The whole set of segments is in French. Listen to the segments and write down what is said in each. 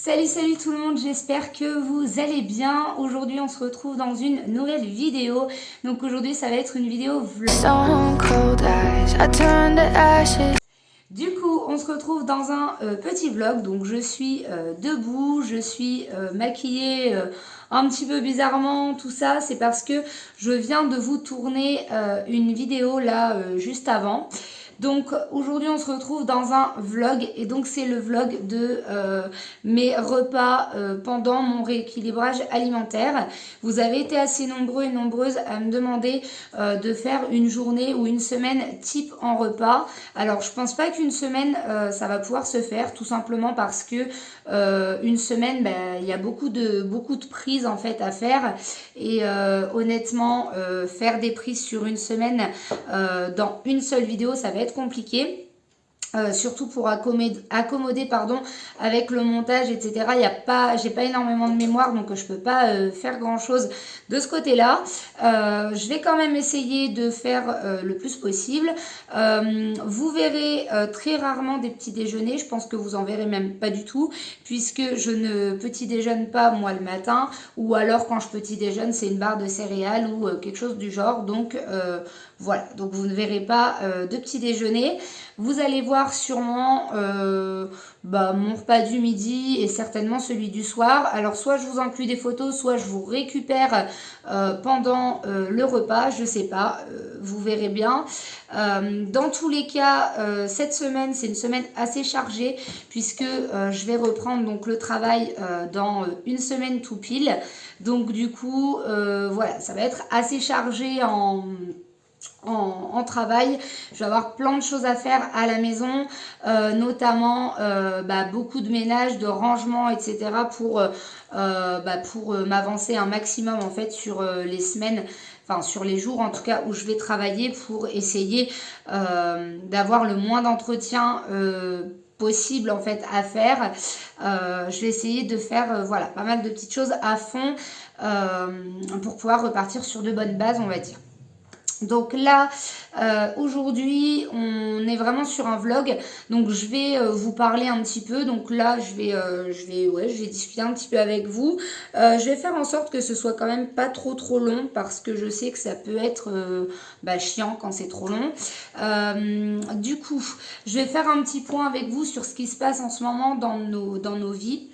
Salut tout le monde, j'espère que vous allez bien. Aujourd'hui on se retrouve dans une nouvelle vidéo. Donc aujourd'hui ça va être une vidéo vlog. Du coup on se retrouve dans un petit vlog. Donc je suis debout, je suis maquillée un petit peu bizarrement. Tout ça c'est parce que je viens de vous tourner une vidéo là juste avant. Donc aujourd'hui on se retrouve dans un vlog et donc c'est le vlog de mes repas pendant mon rééquilibrage alimentaire. Vous avez été assez nombreux et nombreuses à me demander de faire une journée ou une semaine type en repas. Alors je pense pas qu'une semaine ça va pouvoir se faire, tout simplement parce que une semaine il y a beaucoup de prises en fait à faire et honnêtement faire des prises sur une semaine dans une seule vidéo ça va être compliqué. Surtout pour accommoder avec le montage, etc. J'ai pas énormément de mémoire, donc je peux pas faire grand chose de ce côté là. Je vais quand même essayer de faire le plus possible. Vous verrez très rarement des petits déjeuners, je pense que vous en verrez même pas du tout, puisque je ne petit déjeune pas moi le matin, ou alors quand je petit déjeune c'est une barre de céréales ou quelque chose du genre. Donc voilà, donc vous ne verrez pas de petit déjeuner. Vous allez voir sûrement mon repas du midi et certainement celui du soir. Alors soit je vous inclus des photos, soit je vous récupère pendant le repas, je sais pas, vous verrez bien. Dans tous les cas, cette semaine c'est une semaine assez chargée puisque je vais reprendre donc le travail dans une semaine tout pile. Donc du coup voilà, ça va être assez chargé en travail. Je vais avoir plein de choses à faire à la maison, notamment beaucoup de ménage, de rangement, etc. pour m'avancer un maximum en fait sur les semaines, enfin sur les jours en tout cas où je vais travailler, pour essayer d'avoir le moins d'entretien possible en fait à faire. Je vais essayer de faire pas mal de petites choses à fond pour pouvoir repartir sur de bonnes bases, on va dire. Donc là, aujourd'hui, on est vraiment sur un vlog. Donc je vais vous parler un petit peu. Donc là, je vais discuter un petit peu avec vous. Je vais faire en sorte que ce soit quand même pas trop long parce que je sais que ça peut être chiant quand c'est trop long. Du coup, je vais faire un petit point avec vous sur ce qui se passe en ce moment dans nos vies.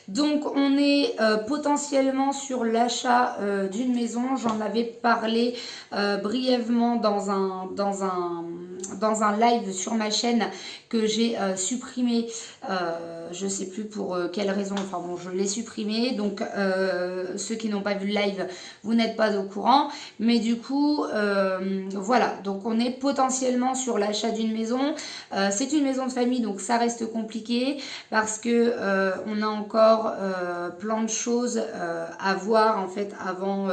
Donc on est potentiellement sur l'achat d'une maison. J'en avais parlé brièvement dans un live sur ma chaîne que j'ai supprimé, je sais plus pour quelle raison, enfin bon, je l'ai supprimé. Donc ceux qui n'ont pas vu le live, vous n'êtes pas au courant, mais du coup voilà, donc on est potentiellement sur l'achat d'une maison. C'est une maison de famille, donc ça reste compliqué parce que on a encore plein de choses à voir en fait avant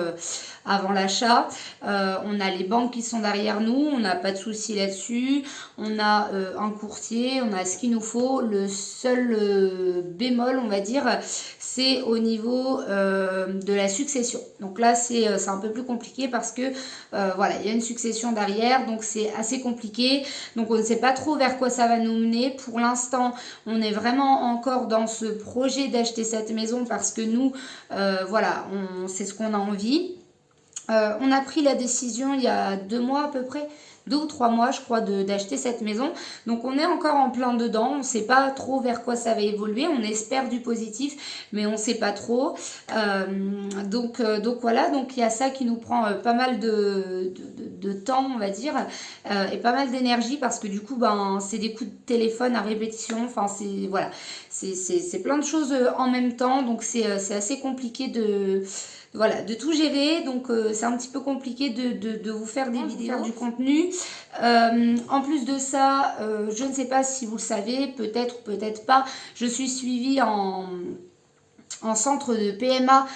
l'achat. On a les banques qui sont derrière nous, on n'a pas de souci là-dessus. On a un courtier, on a ce qu'il nous faut. Le seul bémol, on va dire, c'est au niveau de la succession. Donc là, c'est un peu plus compliqué parce que il y a une succession derrière, donc c'est assez compliqué. Donc on ne sait pas trop vers quoi ça va nous mener. Pour l'instant, on est vraiment encore dans ce projet d'acheter cette maison parce que nous, c'est ce qu'on a envie. On a pris la décision il y a 2 mois à peu près, 2 ou 3 mois je crois, d'acheter cette maison. Donc on est encore en plein dedans, on ne sait pas trop vers quoi ça va évoluer, on espère du positif mais on ne sait pas trop. Donc voilà, donc il y a ça qui nous prend pas mal de temps, on va dire, et pas mal d'énergie parce que du coup c'est des coups de téléphone à répétition, enfin c'est plein de choses en même temps, donc c'est assez compliqué de tout gérer. Donc c'est un petit peu compliqué de vous faire des vidéos, faire du contenu. En plus de ça, je ne sais pas si vous le savez, peut-être ou peut-être pas, je suis suivie en centre de PMA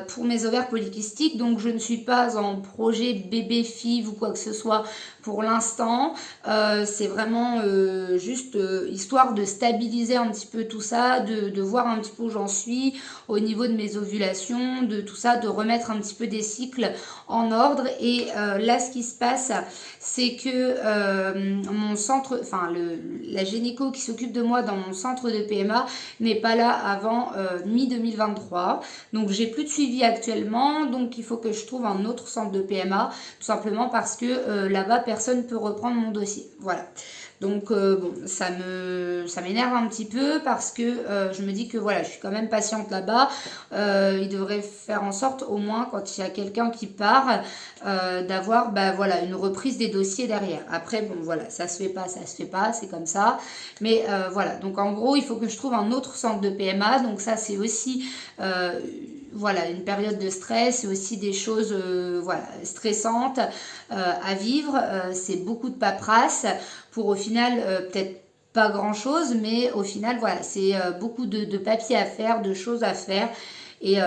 pour mes ovaires polykystiques, donc je ne suis pas en projet bébé FIV ou quoi que ce soit pour l'instant. C'est vraiment juste histoire de stabiliser un petit peu tout ça, de voir un petit peu où j'en suis au niveau de mes ovulations, de tout ça, de remettre un petit peu des cycles en ordre. Et là, ce qui se passe, c'est que mon centre, enfin la gynéco qui s'occupe de moi dans mon centre de PMA n'est pas là avant mi-2023. Donc j'ai plus de suivi actuellement, donc il faut que je trouve un autre centre de PMA, tout simplement parce que là-bas personne ne peut reprendre mon dossier. Voilà. Donc bon, ça m'énerve un petit peu parce que je me dis que voilà, je suis quand même patiente là-bas. Ils devraient faire en sorte au moins quand il y a quelqu'un qui part d'avoir voilà, une reprise des dossiers derrière. Après bon voilà, ça se fait pas, c'est comme ça. Mais voilà, donc en gros il faut que je trouve un autre centre de PMA. Donc ça c'est aussi voilà, une période de stress, c'est aussi des choses voilà, stressantes à vivre. C'est beaucoup de paperasse pour au final peut-être pas grand chose, mais au final voilà, c'est beaucoup de papiers à faire, de choses à faire. Et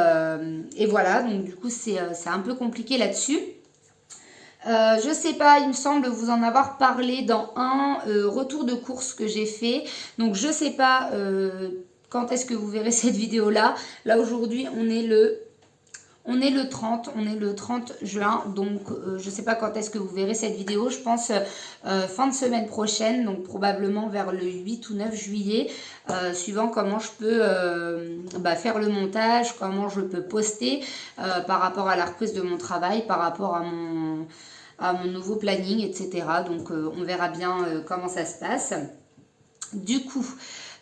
voilà, donc du coup c'est un peu compliqué là-dessus. Je sais pas, il me semble vous en avoir parlé dans un retour de course que j'ai fait. Donc je sais pas quand est-ce que vous verrez cette vidéo là. Là aujourd'hui on est le 30 juin, donc je sais pas quand est-ce que vous verrez cette vidéo, je pense fin de semaine prochaine, donc probablement vers le 8 ou 9 juillet, suivant comment je peux faire le montage, comment je peux poster par rapport à la reprise de mon travail, par rapport à mon nouveau planning, etc. Donc on verra bien comment ça se passe. Du coup,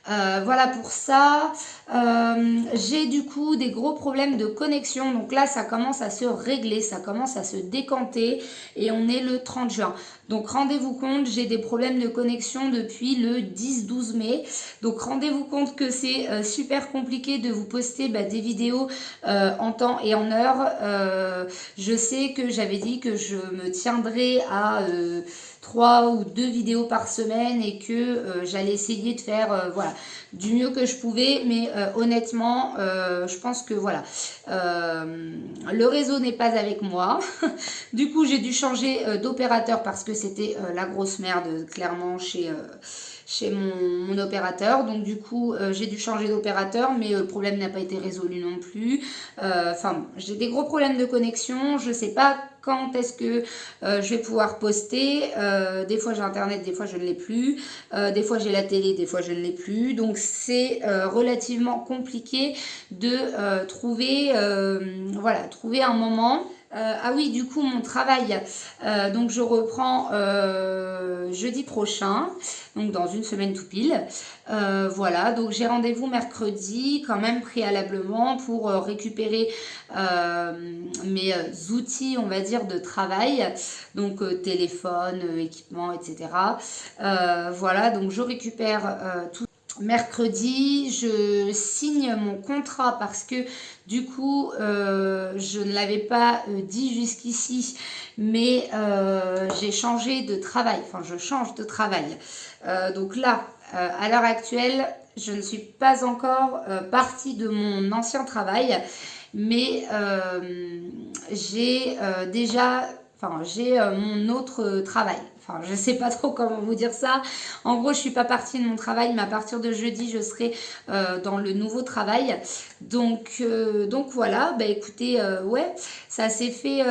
voilà pour ça. J'ai du coup des gros problèmes de connexion. Donc là, ça commence à se régler, ça commence à se décanter. Et on est le 30 juin. Donc rendez-vous compte, j'ai des problèmes de connexion depuis le 10-12 mai. Donc rendez-vous compte que c'est super compliqué de vous poster des vidéos en temps et en heure. Je sais que j'avais dit que je me tiendrais à 3 ou 2 vidéos par semaine et que j'allais essayer de faire voilà, du mieux que je pouvais, mais honnêtement je pense que voilà, le réseau n'est pas avec moi. Du coup j'ai dû changer d'opérateur parce que c'était la grosse merde clairement chez mon opérateur. Donc du coup j'ai dû changer d'opérateur, mais le problème n'a pas été résolu non plus. Enfin j'ai des gros problèmes de connexion, je sais pas quand est-ce que je vais pouvoir poster. Des fois j'ai internet, des fois je ne l'ai plus. Des fois j'ai la télé, des fois je ne l'ai plus. Donc c'est relativement compliqué de trouver un moment. Ah oui, du coup, mon travail, donc je reprends jeudi prochain, donc dans une semaine tout pile. Voilà, donc j'ai rendez-vous mercredi quand même préalablement pour récupérer mes outils, on va dire, de travail, donc téléphone, équipement, etc. Voilà, donc je récupère tout. Mercredi, je signe mon contrat parce que du coup, je ne l'avais pas dit jusqu'ici, mais j'ai changé de travail. Enfin, je change de travail. Donc là, à l'heure actuelle, je ne suis pas encore partie de mon ancien travail, mais j'ai déjà... Enfin, j'ai mon autre travail. Enfin, je sais pas trop comment vous dire ça. En gros, je suis pas partie de mon travail, mais à partir de jeudi, je serai dans le nouveau travail. Donc voilà. Bah écoutez, ouais, ça s'est fait,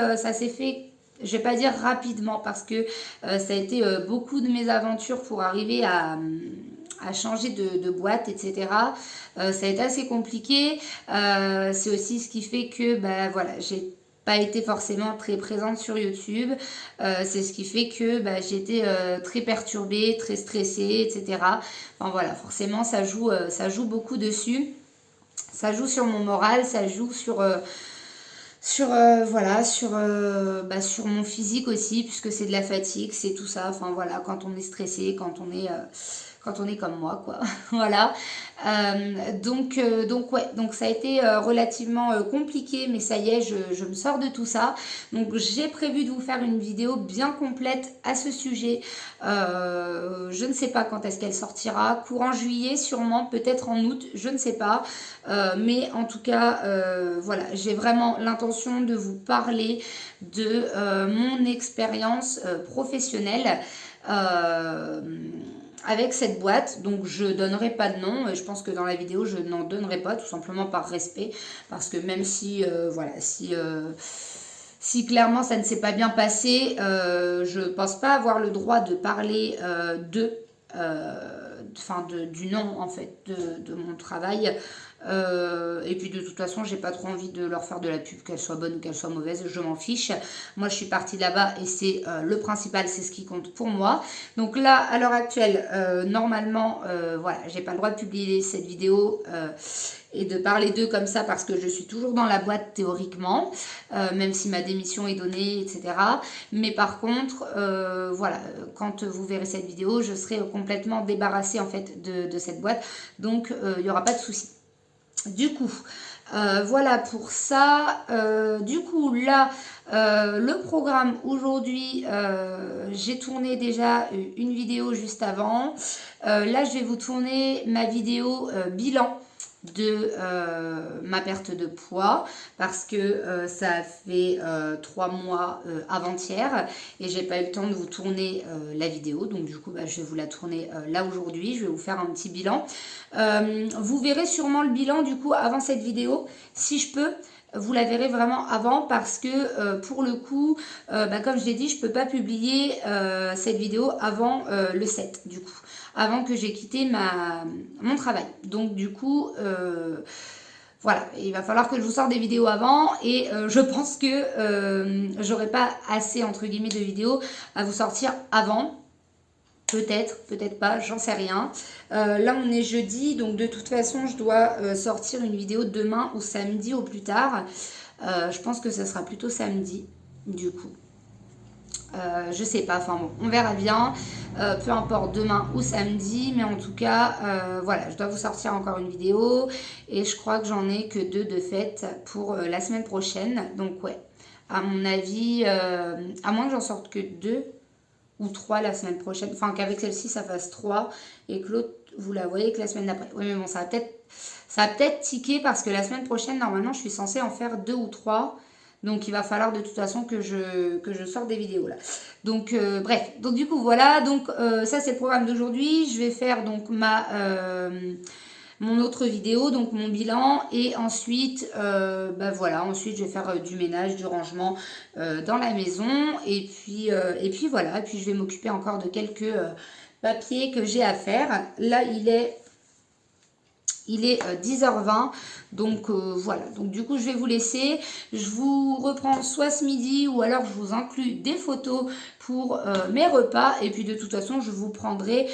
je vais pas dire rapidement parce que ça a été beaucoup de mésaventures pour arriver à changer de boîte, etc. Ça a été assez compliqué. C'est aussi ce qui fait que, voilà, j'ai pas été forcément très présente sur YouTube. C'est ce qui fait que j'étais très perturbée, très stressée, etc. Enfin voilà, forcément ça joue beaucoup dessus. Ça joue sur mon moral, ça joue sur mon physique aussi, puisque c'est de la fatigue, c'est tout ça. Enfin voilà, quand on est stressé, quand on est quand on est comme moi, quoi. Voilà. Donc ouais, donc ça a été relativement compliqué, mais ça y est, je me sors de tout ça. Donc j'ai prévu de vous faire une vidéo bien complète à ce sujet. Je ne sais pas quand est-ce qu'elle sortira, courant juillet sûrement, peut-être en août, je ne sais pas. Mais en tout cas, voilà, j'ai vraiment l'intention de vous parler de mon expérience professionnelle. Avec cette boîte, donc je donnerai pas de nom, je pense que dans la vidéo je n'en donnerai pas, tout simplement par respect, parce que même si voilà, si clairement ça ne s'est pas bien passé, je pense pas avoir le droit de parler du nom en fait de mon travail. Et puis de toute façon j'ai pas trop envie de leur faire de la pub, qu'elle soit bonne ou qu'elle soit mauvaise, je m'en fiche. Moi je suis partie de là-bas et c'est le principal, c'est ce qui compte pour moi. Donc là à l'heure actuelle normalement voilà, j'ai pas le droit de publier cette vidéo et de parler d'eux comme ça parce que je suis toujours dans la boîte théoriquement, même si ma démission est donnée, etc. Mais par contre, voilà, quand vous verrez cette vidéo, je serai complètement débarrassée en fait de cette boîte, donc il n'y aura pas de souci. Du coup, voilà pour ça. Du coup, là, le programme aujourd'hui, j'ai tourné déjà une vidéo juste avant. Là, je vais vous tourner ma vidéo bilan de ma perte de poids parce que ça fait 3 mois avant-hier et j'ai pas eu le temps de vous tourner la vidéo, donc du coup je vais vous la tourner là aujourd'hui. Je vais vous faire un petit bilan. Vous verrez sûrement le bilan du coup avant cette vidéo, si je peux. Vous la verrez vraiment avant parce que pour le coup, comme je l'ai dit, je peux pas publier cette vidéo avant le 7 du coup, avant que j'ai quitté mon travail. Donc du coup, voilà, il va falloir que je vous sorte des vidéos avant et je pense que j'aurai pas assez entre guillemets de vidéos à vous sortir avant. Peut-être, peut-être pas, j'en sais rien. Là, on est jeudi, donc de toute façon, je dois sortir une vidéo demain ou samedi au plus tard. Je pense que ça sera plutôt samedi, du coup. Je sais pas, enfin bon, on verra bien. Peu importe, demain ou samedi, mais en tout cas, voilà, je dois vous sortir encore une vidéo. Et je crois que j'en ai que 2 de fait pour la semaine prochaine. Donc ouais, à mon avis, à moins que j'en sorte que 2 ou 3 la semaine prochaine, enfin qu'avec celle-ci ça fasse 3 et que l'autre vous la voyez que la semaine d'après. Oui mais bon, ça va peut-être tiquer parce que la semaine prochaine normalement je suis censée en faire 2 ou 3, donc il va falloir de toute façon que je sorte des vidéos là. Donc bref, donc du coup voilà, donc ça c'est le programme d'aujourd'hui. Je vais faire donc mon autre vidéo, donc mon bilan, et ensuite voilà, ensuite je vais faire du ménage, du rangement dans la maison, et puis voilà, et puis je vais m'occuper encore de quelques papiers que j'ai à faire. Là il est 10h20, donc voilà, donc du coup je vais vous laisser. Je vous reprends soit ce midi ou alors je vous inclus des photos pour mes repas, et puis de toute façon je vous prendrai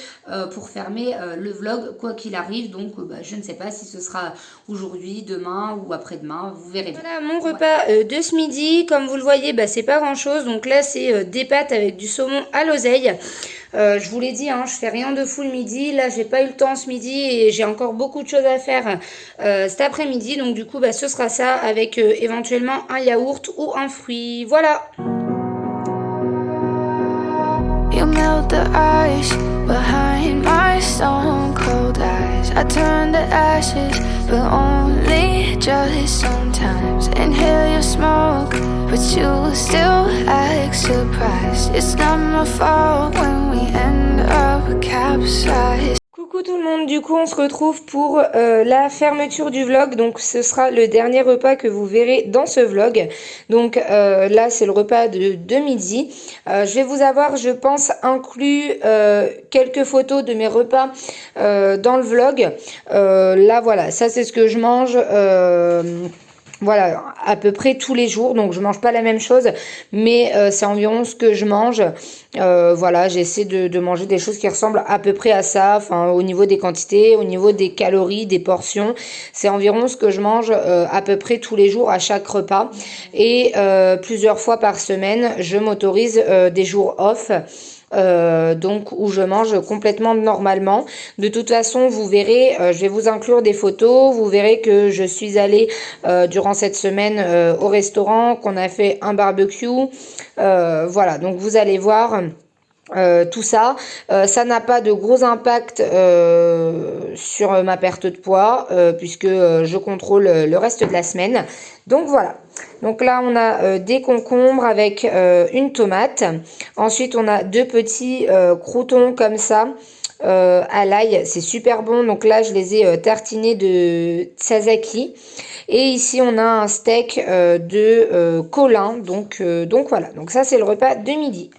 pour fermer le vlog quoi qu'il arrive. Donc je ne sais pas si ce sera aujourd'hui, demain ou après-demain, vous verrez bien. Voilà mon repas de ce midi. Comme vous le voyez, c'est pas grand chose. Donc là c'est des pâtes avec du saumon à l'oseille. Je vous l'ai dit, hein, je fais rien de fou le midi. Là, j'ai pas eu le temps ce midi et j'ai encore beaucoup de choses à faire cet après-midi. Donc du coup, ce sera ça avec éventuellement un yaourt ou un fruit. Voilà. You melt the ice behind my stone cold eyes. I turn to ashes, but only just sometimes. Inhale your smoke, but you still act surprised. It's not my fault when we end up capsized. Coucou tout le monde, du coup on se retrouve pour la fermeture du vlog. Donc ce sera le dernier repas que vous verrez dans ce vlog. Donc là c'est le repas de midi. Je vais vous avoir, je pense, inclus quelques photos de mes repas dans le vlog. Là voilà, ça c'est ce que je mange. Voilà, à peu près tous les jours, donc je mange pas la même chose, mais c'est environ ce que je mange. Voilà, j'essaie de manger des choses qui ressemblent à peu près à ça, enfin au niveau des quantités, au niveau des calories, des portions, c'est environ ce que je mange à peu près tous les jours à chaque repas. Et plusieurs fois par semaine, je m'autorise des jours off. donc où je mange complètement normalement. De toute façon, vous verrez, je vais vous inclure des photos, vous verrez que je suis allée durant cette semaine au restaurant, qu'on a fait un barbecue, voilà, donc vous allez voir. Tout ça, ça n'a pas de gros impact sur ma perte de poids puisque je contrôle le reste de la semaine. Donc voilà. Donc là on a des concombres avec une tomate. Ensuite on a deux petits croûtons comme ça. À l'ail, c'est super bon. Donc là je les ai tartinés de tzatziki. Et ici on a un steak de colin. Donc voilà. Donc ça c'est le repas de midi.